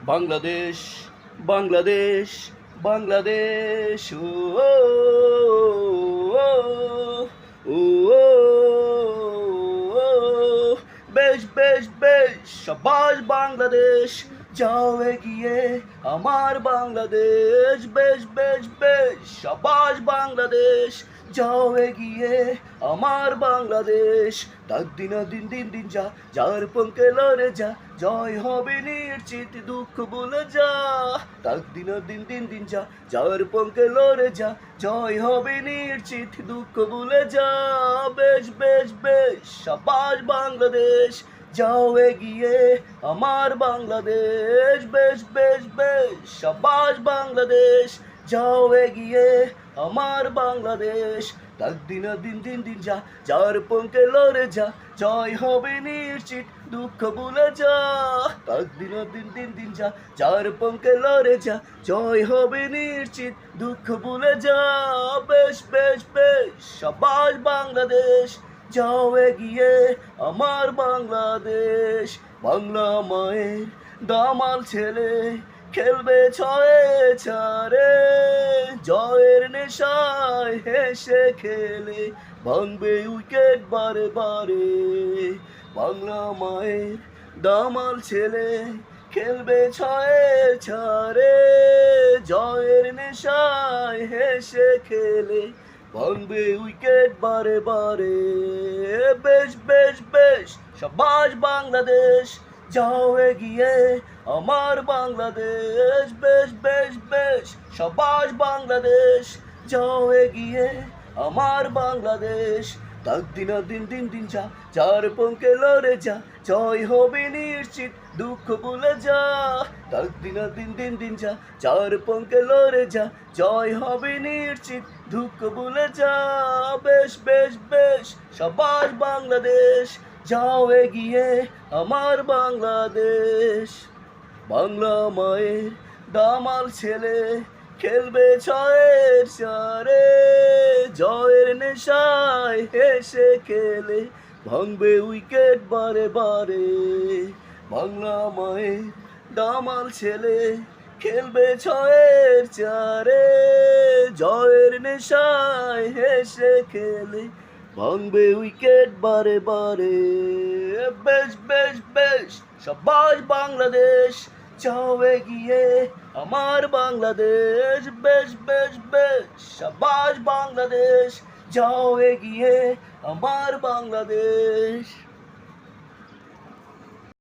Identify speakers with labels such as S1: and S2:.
S1: বাংলাদেশ বাংলাদেশ বাংলাদেশ ও ও ও ও বেশ বেশ বেশ সাবাস বাংলাদেশ যাও এগিয়ে আমার বাংলাদেশ বেশ বেশ বেশ সাবাস বাংলাদেশ যাও এগিয়ে আমার বাংলাদেশ তাক দিন দিন দিন দিন যা যার পঙ্কে লড়ে যা জয় হবে নিশ্চিত দুঃখ ভুলে যা তাক দিন দিন দিন দিন যা যার পঙ্কে লড়ে যা জয় হবে নিশ্চিত দুঃখ ভুলে যা বেশ বেশ বেশ সাবাস বাংলাদেশ যাও এগিয়ে আমার বাংলাদেশ বেশ বেশ বেশ সাবাস বাংলাদেশ যাও এগিয়ে আমার বাংলাদেশ তাক দিন দিন দিন দিন যা যার পঙ্কে লড়ে যা জয় হবে নিশ্চিত দুঃখ ভুলে যা তাক দিন দিন দিন দিন যা যার পঙ্কে লড়ে যা জয় হবে নিশ্চিত দুঃখ ভুলে যা বেশ বেশ বেশ সাবাস বাংলাদেশ যাও এগিয়ে আমার বাংলাদেশ বাংলা মায়ের দামাল ছেলে খেলবে ছয়ে চারে জয়ের নেশায় হেসে খেলে ভাঙবে উইকেট বারে বারে বাংলা মায়ের দামাল ছেলে খেলবে ছয়ে চারে জয়ের নেশায় হেসে খেলে ভাঙবে উইকেট বারে বারে বেশ বেশ বেশ সাবাস বাংলাদেশ যাও এগিয়ে আমার বাংলাদেশ বেশ বেশ বেশ সাবাস বাংলাদেশ যাও এগিয়ে আমার বাংলাদেশ তাক দিন দিন দিন দিন যা যার পঙ্কে লড়ে যা জয় হবে নিশ্চিত দুঃখ ভুলে যা তাক দিন দিন দিন দিন যা যার পঙ্কে লড়ে যা জয় হবে নিশ্চিত দুঃখ ভুলে যা বেশ বেশ বেশ সাবাস বাংলাদেশ যাও এগিয়ে আমার বাংলাদেশ বাংলা মায়ের দামাল ছেলে খেলবে ছয়ের চারে জয়ের নেশায় হেসে খেলে ভাঙবে উইকেট বারে বারে বাংলা মায়ের দামাল ছেলে খেলবে ছয়ের চারে জয়ের নেশায় হেসে খেলে ভাঙবে উইকেট বারে বারে বেশ বেশ বেশ সাবাস বাংলাদেশ যাও এগিয়ে আমার বাংলাদেশ বেশ বেশ বেশ সাবাস বাংলাদেশ যাও এগিয়ে আমার বাংলাদেশ।